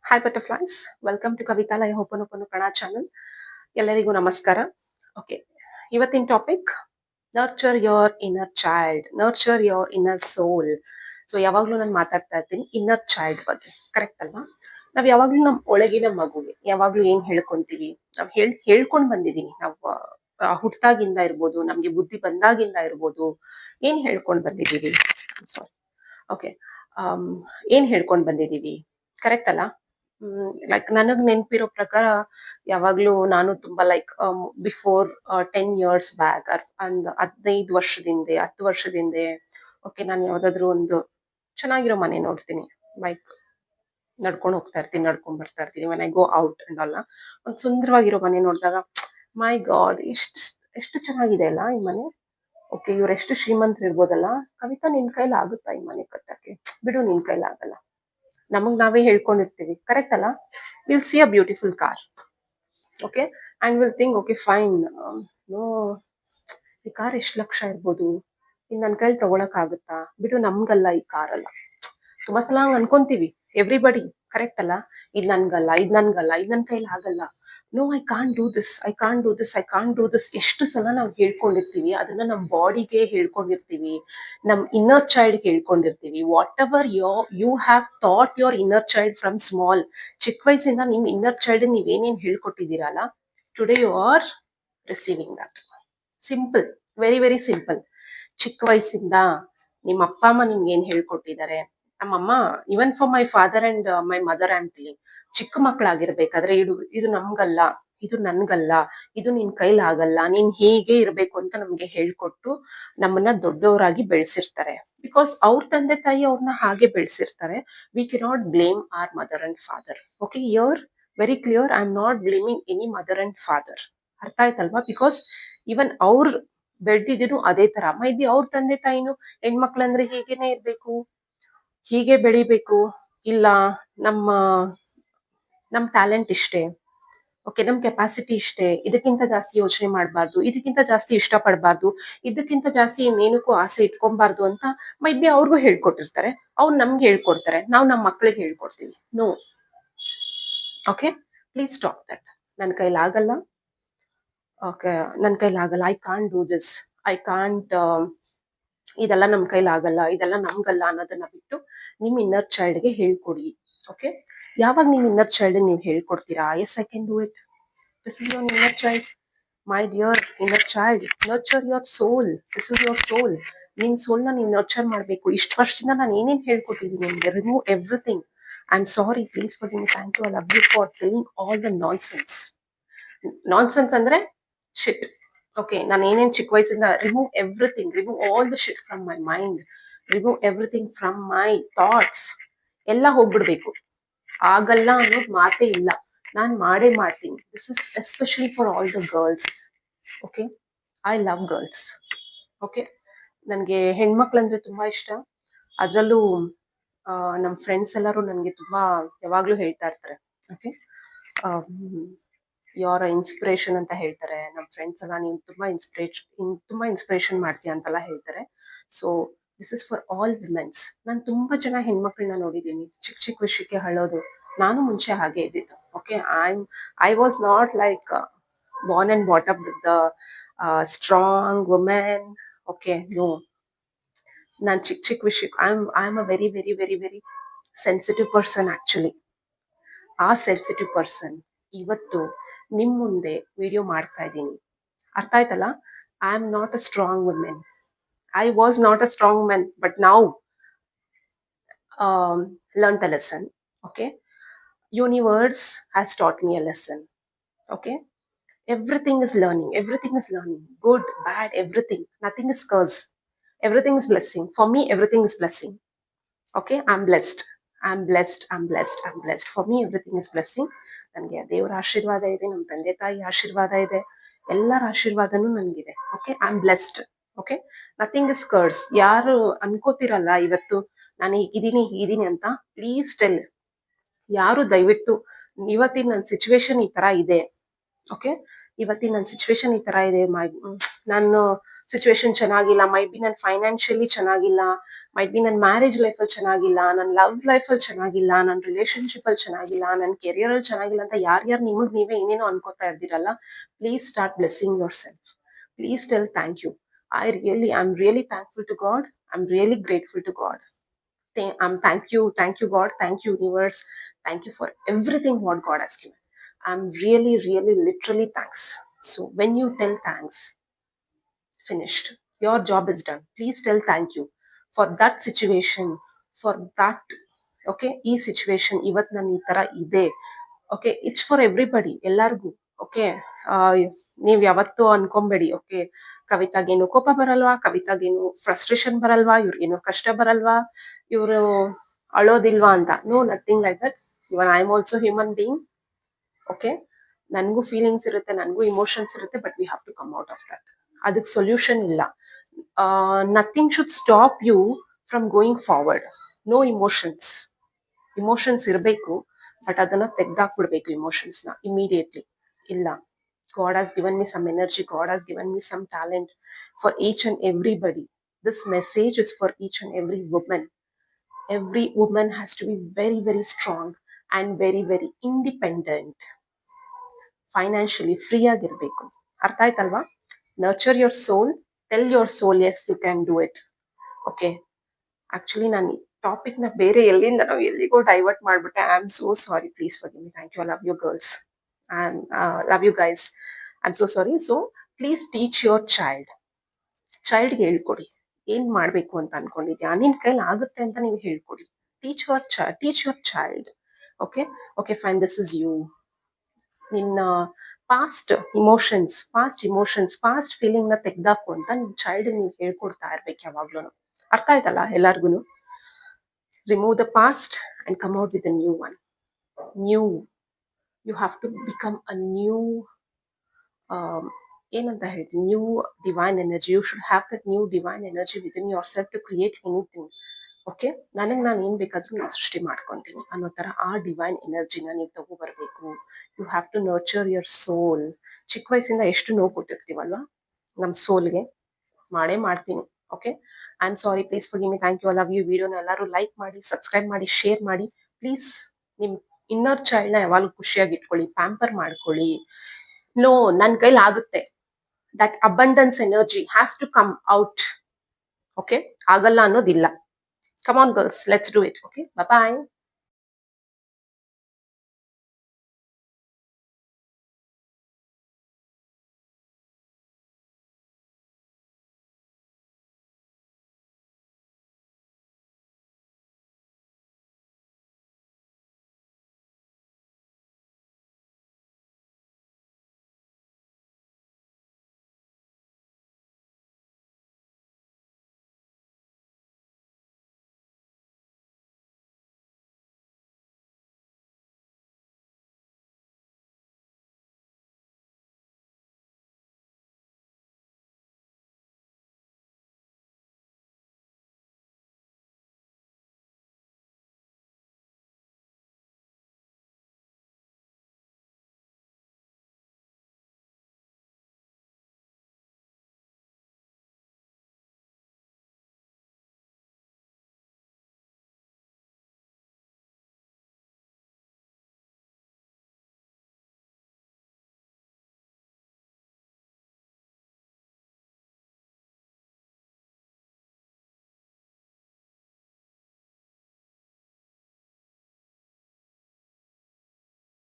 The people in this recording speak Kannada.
Hi butterflies, welcome to Kavitalaya ಹೋಪನೋಪನ ಕಣ ಚಾನಲ್. ಎಲ್ಲರಿಗೂ ನಮಸ್ಕಾರ. ಓಕೆ, ಇವತ್ತಿನ topic nurture your inner child, nurture your inner soul. So ಯಾವಾಗ್ಲೂ ನಾನು ಮಾತಾಡ್ತಾ ಇರ್ತೀನಿ ಇನ್ನರ್ ಚೈಲ್ಡ್ ಬಗ್ಗೆ, ಕರೆಕ್ಟ್ ಅಲ್ವಾ? ನಾವ್ ಯಾವಾಗ್ಲೂ ನಮ್ ಒಳಗಿನ ಮಗುಗೆ ಯಾವಾಗ್ಲೂ ಏನ್ ಹೇಳ್ಕೊಂತೀವಿ, ನಾವ್ ಹೇಳ್ಕೊಂಡ್ ಬಂದಿದೀವಿ. ನಾವು ಹುಟ್ಟಾಗಿಂದ ಇರ್ಬೋದು, ನಮ್ಗೆ ಬುದ್ಧಿ ಬಂದಾಗಿಂದ ಇರ್ಬೋದು, ಏನ್ ಹೇಳ್ಕೊಂಡ್ ಬಂದಿದೀವಿ? ಸಾರಿ. ಓಕೆ, ಏನ್ ಹೇಳ್ಕೊಂಡ್ ಬಂದಿದೀವಿ, ಕರೆಕ್ಟ್ ಅಲ್ಲ? ಲೈಕ್ ನನಗ್ ನೆನ್ಪಿರೋ ಪ್ರಕಾರ ಯಾವಾಗ್ಲೂ ನಾನು ತುಂಬಾ ಲೈಕ್ ಬಿಫೋರ್ 10 years ಬ್ಯಾಕ್, ಅಂದ್ 15 ವರ್ಷದಿಂದೆ 10 ವರ್ಷದಿಂದೆ, ಓಕೆ, ನಾನು ಯಾವ್ದಾದ್ರು ಒಂದು ಚೆನ್ನಾಗಿರೋ ಮನೆ ನೋಡ್ತೀನಿ. ಲೈಕ್ ನಡ್ಕೊಂಡು ಹೋಗ್ತಾ ಇರ್ತೀನಿ, ನಡ್ಕೊಂಡ್ ಬರ್ತಾ ಇರ್ತೀನಿ, when I go out and ಅಲ್ಲ, ಒಂದ್ ಸುಂದರವಾಗಿರೋ ಮನೆ ನೋಡಿದಾಗ ಮೈ ಗಾಡ್, ಎಷ್ಟು ಚೆನ್ನಾಗಿದೆ ಅಲ್ಲ ಈ ಮನೆ. ಓಕೆ, ಇವ್ರೆಷ್ಟು ಶ್ರೀಮಂತರು ಇರ್ಬೋದಲ್ಲ. ಕವಿತಾ, ನಿನ್ ಕೈಲಿ ಆಗುತ್ತಾ ಈ ಮನೆ ಕಟ್ಟಕ್ಕೆ? ಬಿಡು, ನಿನ್ ಕೈಲಿ ಆಗಲ್ಲ. ನಮಗ್ ನಾವೇ ಹೇಳ್ಕೊಂಡಿರ್ತೀವಿ, ಕರೆಕ್ಟ್ ಅಲ್ಲ? Will see a beautiful car, okay, and will think okay fine, no, ಈ ಕಾರ್ ಎಷ್ಟು ಲಕ್ಷ ಇರ್ಬೋದು, ಇನ್ ನನ್ ಕೈಲಿ ತಗೊಳಕ್ ಆಗುತ್ತಾ? ಬಿಡು, ನಮ್ಗಲ್ಲ ಈ ಕಾರ್ ಅಲ್ಲ. ತುಂಬಾ ಸಲ ಹಂಗ್ ಅನ್ಕೊಂತೀವಿ, ಎವ್ರಿಬಡಿ, ಕರೆಕ್ಟ್ ಅಲ್ಲ? ಇದ್ ನನ್ ಕೈಲಿ ಆಗಲ್ಲ. No, I can't do this, I can't do this, I can't do this. ಎಷ್ಟು ಸಲ ನಾವು ಹೇಳ್ಕೊಂಡಿರ್ತೀವಿ, ಅದನ್ನ ನಮ್ ಬಾಡಿಗೆ ಹೇಳ್ಕೊಂಡಿರ್ತೀವಿ, ನಮ್ ಇನ್ನರ್ ಚೈಲ್ಡ್ ಹೇಳ್ಕೊಂಡಿರ್ತೀವಿ. Whatever you have taught your inner child from small, ಚಿಕ್ಕ ವಯಸ್ಸಿಂದ ನಿಮ್ ಇನ್ನರ್ ಚೈಲ್ಡ್ ನೀವೇನೇನ್ ಹೇಳ್ಕೊಟ್ಟಿದ್ದೀರಲ್ಲ, today you are receiving that. Simple, very very simple. ಚಿಕ್ಕ ವಯಸ್ಸಿಂದ ನಿಮ್ಮ ಅಪ್ಪ ಅಮ್ಮ ನಿಮ್ಗೆ ಏನ್ ಹೇಳ್ಕೊಟ್ಟಿದ್ದಾರೆ? ನಮ್ಮಮ್ಮ, even for my father and my mother am telling, ಚಿಕ್ಕ ಮಕ್ಕಳಾಗಿರ್ಬೇಕಾದ್ರೆ ಇದು ನಮ್ಗಲ್ಲ, ಇದು ನನ್ಗಲ್ಲ, ಇದು ನಿನ್ ಕೈಲಿ ಆಗಲ್ಲ, ನೀನ್ ಹೀಗೆ ಇರ್ಬೇಕು ಅಂತ ನಮ್ಗೆ ಹೇಳ್ಕೊಟ್ಟು ನಮ್ಮನ್ನ ದೊಡ್ಡವರಾಗಿ ಬೆಳೆಸಿರ್ತಾರೆ. ಬಿಕಾಸ್ ಅವ್ರ ತಂದೆ ತಾಯಿ ಅವ್ರನ್ನ ಹಾಗೆ ಬೆಳೆಸಿರ್ತಾರೆ. We cannot blame our mother and father. Okay, you're very clear, I am not blaming any mother and father. ಅರ್ಥ ಆಯ್ತಲ್ವಾ? ಬಿಕಾಸ್ ಇವನ್ ಅವ್ರ ಬೆಳ್ದಿದ್ರು ಅದೇ ತರ. ಮೈ ಬಿ ಅವ್ರ ತಂದೆ ತಾಯಿನು ಹೆಣ್ಮಕ್ಳಂದ್ರೆ ಹೀಗೇನೆ ಇರ್ಬೇಕು, ಹೀಗೆ ಬೆಳಿಬೇಕು, ಇಲ್ಲ ನಮ್ಮ ನಮ್ ಟ್ಯಾಲೆಂಟ್ ಇಷ್ಟೇ, ಓಕೆ, ನಮ್ ಕೆಪಾಸಿಟಿ ಇಷ್ಟೇ, ಇದಕ್ಕಿಂತ ಜಾಸ್ತಿ ಯೋಚನೆ ಮಾಡಬಾರ್ದು, ಇದಕ್ಕಿಂತ ಜಾಸ್ತಿ ಇಷ್ಟ ಪಡಬಾರ್ದು, ಇದಕ್ಕಿಂತ ಜಾಸ್ತಿ ಇನ್ನೇನಕ್ಕೂ ಆಸೆ ಇಟ್ಕೊಬಾರ್ದು ಅಂತ ಮೈ ಬಿ ಅವ್ರಿಗೂ ಹೇಳ್ಕೊಟ್ಟಿರ್ತಾರೆ. ಅವ್ರು ನಮ್ಗೆ ಹೇಳ್ಕೊಡ್ತಾರೆ, ನಾವು ನಮ್ಮ ಮಕ್ಳಿಗೆ ಹೇಳ್ಕೊಡ್ತೀವಿ. No, okay, please stop that. ನನ್ನ ಕೈಲಾಗಲ್ಲ, ಓಕೆ, ನನ್ನ ಕೈಲಾಗಲ್ಲ, I can't do this, I can't, ಇದೆಲ್ಲ ನಮ್ ಕೈಲಾಗಲ್ಲ, ಇದೆಲ್ಲ ನಮ್ಗಲ್ಲ ಅನ್ನೋದನ್ನ ಬಿಟ್ಟು ನಿಮ್ ಇನ್ನರ್ ಚೈಲ್ಡ್ಗೆ ಹೇಳ್ಕೊಡಿ. ಓಕೆ, ಯಾವಾಗ ನಿಮ್ ಇನ್ನರ್ ಚೈಲ್ಡ್ ನೀವು ಹೇಳ್ಕೊಡ್ತೀರಾ, yes I can do it, this is your inner child, my dear inner child, nurture your soul, this is your soul. ನಿನ್ ಸೋಲ್ನ ನೀನ್ ನರ್ಚರ್ ಮಾಡ್ಬೇಕು. ಇಷ್ಟು ವರ್ಷದಿಂದ ನಾನು ಏನೇನ್ ಹೇಳ್ಕೊಟ್ಟಿದ್ದೀನಿ ನಿಮ್ಗೆ, remove everything. I am sorry, please for giving, thank you, I love you for telling all the nonsense. Nonsense ಅಂದ್ರೆ ಶಿಟ್. ಓಕೆ, ನಾನು ಏನೇನ್ ಚಿಕ್ಕ ವಯಸ್ಸಿಂದ remove everything, remove all the shit from my mind, remove everything from my thoughts. ಎಲ್ಲ ಹೋಗ್ಬಿಡ್ಬೇಕು. ಆಗಲ್ಲ ಅನ್ನೋದು ಮಾತೇ ಇಲ್ಲ, ನಾನ್ ಮಾಡೇ ಮಾಡ್ತೀನಿ. This is especially for all the girls. Okay, I love girls. Okay, ನನ್ಗೆ ಹೆಣ್ಮಕ್ಳಂದ್ರೆ ತುಂಬಾ ಇಷ್ಟ. ಅದ್ರಲ್ಲೂ ನಮ್ ಫ್ರೆಂಡ್ಸ್ ಎಲ್ಲರೂ ನನ್ಗೆ ತುಂಬಾ ಯಾವಾಗ್ಲೂ ಹೇಳ್ತಾ ಇರ್ತಾರೆ, ಓಕೆ, ಯೋರ್ ಇನ್ಸ್ಪಿರೇಷನ್ ಅಂತ ಹೇಳ್ತಾರೆ. ನಮ್ಮ ಫ್ರೆಂಡ್ಸ್ ಎಲ್ಲ, ನೀನ್ ತುಂಬಾ ಇನ್ಸ್ಪಿರೇಷನ್ ಮಾಡ್ತೀಯ ಅಂತೆಲ್ಲ ಹೇಳ್ತಾರೆ. So this is for all women's. ನಾನು ತುಂಬಾ ಜನ ಹೆಣ್ಮಕ್ಳನ್ನ ನೋಡಿದ್ದೀನಿ ಚಿಕ್ಕ ಚಿಕ್ಕ ವಿಷಯಕ್ಕೆ ಅಳೋದು. ನಾನು ಮುಂಚೆ ಹಾಗೆ ಇದ್ದಿದ್ದು. Okay, I was not like born and bought up with the strong women. Okay, no, ನಾನು ಚಿಕ್ಕ ಚಿಕ್ಕ ವಿಷಯಕ್ಕೆ I am a very very very very sensitive person actually. ಆ ಸೆನ್ಸಿಟಿವ್ ಪರ್ಸನ್ ಇವತ್ತು ನಿಮ್ ಮುಂದೆ ವಿಡಿಯೋ ಮಾಡ್ತಾ ಇದ್ದೀನಿ. ಅರ್ಥ ಆಯ್ತಲ್ಲ? I am not a strong women. I was not a strong women, but now learnt a lesson. Okay, universe has taught me a lesson. Okay, everything is learning, everything is learning, good, bad, everything. Nothing is curse, everything is blessing. For me, everything is blessing. Okay, I'm blessed, I'm blessed, I'm blessed, I'm blessed. For me, everything is blessing. ನನಗೆ ದೇವರ ಆಶೀರ್ವಾದ ಇದೆ, ನಮ್ಮ ತಂದೆ ತಾಯಿ ಆಶೀರ್ವಾದ ಇದೆ, ಎಲ್ಲರ ಆಶೀರ್ವಾದನೂ ನನಗಿದೆ. Okay, I am blessed. Okay, nothing is curse. ಯಾರು ಅನ್ಕೋತಿರಲ್ಲ ಇವತ್ತು ನಾನು ಹೀಗಿದ್ದೀನಿ ಅಂತ, ಪ್ಲೀಸ್ ಟೆಲ್. ಯಾರು ದಯವಿಟ್ಟು ಇವತ್ತಿನ ನನ್ನ ಸಿಚುವೇಶನ್ ಈ ತರ ಇದೆ, ಓಕೆ, ಇವತ್ತಿನ ನನ್ನ ಸಿಚುವೇಶನ್ ಈ ತರ ಇದೆ, ನನ್ನ ಸಿಚುವೇಶನ್ ಚೆನ್ನಾಗಿಲ್ಲ, ಮೈಟ್ ಬಿ ನಾನು ಫೈನಾನ್ಷಿಯಲಿ ಚೆನ್ನಾಗಿಲ್ಲ, ಮೈಟ್ ಬಿ ನನ್ನ ಮ್ಯಾರೇಜ್ ಲೈಫಲ್ಲಿ ಚೆನ್ನಾಗಿಲ್ಲ, ನನ್ನ ಲವ್ ಲೈಫಲ್ಲಿ ಚೆನ್ನಾಗಿಲ್ಲ, ನನ್ನ ರಿಲೇಶನ್ಶಿಪ್ ಅಲ್ಲಿ ಚೆನ್ನಾಗಿಲ್ಲ, ನನ್ನ ಕೆರಿಯರ್ ಅಲ್ಲಿ ಚೆನ್ನಾಗಿಲ್ಲ ಅಂತ ಯಾರ್ಯಾರು ನಿಮಗ್ ನೀವೇ ಏನೇನೋ ಅನ್ಕೋತಾ ಇರ್ದಿರಲ್ಲ, please start blessing yourself. Please tell thank you. I'm really thankful to God. I'm really grateful to God. Thank you, God. Thank you, universe. Thank you for everything what God has given. I'm really, really, literally thanks. So when you tell thanks, finished. Your job is done. Please tell thank you for that situation, for that. Okay, ಈ ಸಿಚುವೇಶನ್ ಇವತ್ತು ನಾನು ಈ ತರ ಇದೆ. ಓಕೆ, ಇಟ್ಸ್ ಫಾರ್ ಎವ್ರಿಬಡಿ, ಎಲ್ಲಾರ್ಗು. ಓಕೆ, ನೀವ್ ಯಾವತ್ತೂ ಅನ್ಕೊಂಬೇಡಿ. ಓಕೆ, ಕವಿತಾಗೇನು ಕೋಪ ಬರಲ್ವಾ, ಕವಿತಾಗೇನು ಫ್ರಸ್ಟ್ರೇಷನ್ ಬರಲ್ವಾ, ಇವ್ರಿಗೇನು ಕಷ್ಟ ಬರಲ್ವಾ, ಇವರು ಅಳೋದಿಲ್ವಾ ಅಂತ. No, nothing like that. Even I am also human being. Okay, ನನ್ಗೂ ಫೀಲಿಂಗ್ಸ್ ಇರುತ್ತೆ, ನನ್ಗೂ ಇಮೋಷನ್ಸ್ ಇರುತ್ತೆ, but we have to come out of that. ಅದಕ್ಕೆ ಸೊಲ್ಯೂಷನ್ ಇಲ್ಲ. Nothing should stop you from going forward. No emotions. Emotions ಇರಬೇಕು, ಬಟ್ ಅದನ್ನ ತೆಗ್ದಾಕ್ಬಿಡ್ಬೇಕು ಇಮೋಷನ್ಸ್ನ ಇಮಿಡಿಯೇಟ್ಲಿ. ಇಲ್ಲ, God has given me some energy, God has given me some talent for each and everybody. This message is for each and every woman. Every woman has to be very, very strong and very, very independent. Financially free ಆಗಿರ್ಬೇಕು. ಅರ್ಥ ಆಯ್ತಲ್ವಾ? Nurture your soul. Tell your soul as you can do it. Okay, actually ನಾನು ಟಾಪಿಕ್ ನ ಬೇರೆ ಎಲ್ಲಿಂದ ನಾವು ಎಲ್ಲಿಗೋ ಡೈವರ್ಟ್ ಮಾಡ್ಬಿಟ್ಟೆ. I am so sorry, please forgive me. Thank you. I love you girls and love you guys. I'm so sorry. So please teach your ಚೈಲ್ಡ್ಗೆ ಹೇಳ್ಕೊಡಿ ಏನ್ ಮಾಡ್ಬೇಕು ಅಂತ ಅನ್ಕೊಂಡಿದ್ಯಾ, ನಿನ್ ಕೈಲಿ ಆಗುತ್ತೆ ಅಂತ ನೀವು ಹೇಳ್ಕೊಡಿ. Teach your child. Okay, okay fine, this is you. ನಿನ್ನ ಪಾಸ್ಟ್ ಇಮೋಷನ್ಸ್ ಪಾಸ್ಟ್ ಫೀಲಿಂಗ್ ನ ತೆಗ್ದಾಕು ಅಂತ ನಿಮ್ ಚೈಲ್ಡ್ ನೀವು ಹೇಳ್ಕೊಡ್ತಾ ಇರ್ಬೇಕು ಯಾವಾಗ್ಲೂ. ಅರ್ಥ ಆಯ್ತಲ್ಲ ಎಲ್ಲಾರ್ಗುನು? Remove the past and come out with a new one. New, you have to become a new, ಏನಂತ ಹೇಳ್ತೀನಿ, new divine energy. You should have that new divine energy within yourself to create anything. Okay, ನನಗೆ ನಾನು ಏನ್ ಬೇಕಾದ್ರೂ ನಾನು ಸೃಷ್ಟಿ ಮಾಡ್ಕೊಂತೀನಿ ಅನ್ನೋ ತರ ಆ ಡಿವೈನ್ ಎನರ್ಜಿನ ನೀವು ತಗೋಬರ್ಬೇಕು. You have to nurture your soul. ಚಿಕ್ಕ ವಯಸ್ಸಿಂದ ಎಷ್ಟು ನೋವು ಕೊಟ್ಟಿರ್ತೀವಲ್ವಾ ನಮ್ ಸೋಲ್ಗೆ, ಮಾಡೇ ಮಾಡ್ತೀನಿ. Okay, I am sorry, please forgive me. Thank you. I love you. ವಿಡಿಯೋನ ಎಲ್ಲರೂ ಲೈಕ್ ಮಾಡಿ, ಸಬ್ಸ್ಕ್ರೈಬ್ ಮಾಡಿ, ಶೇರ್ ಮಾಡಿ. ಪ್ಲೀಸ್ ನಿಮ್ ಇನ್ನರ್ ಚೈಲ್ಡ್ ನ ಯಾವಾಗಲೂ ಖುಷಿಯಾಗಿ ಇಟ್ಕೊಳ್ಳಿ, ಪ್ಯಾಂಪರ್ ಮಾಡ್ಕೊಳ್ಳಿ. ನೋ, ನನ್ ಕೈಲಿ ಆಗುತ್ತೆ. That abundance energy has to come out. Okay, ಆಗಲ್ಲ ಅನ್ನೋದಿಲ್ಲ. Come on, girls, let's do it. Okay, bye bye.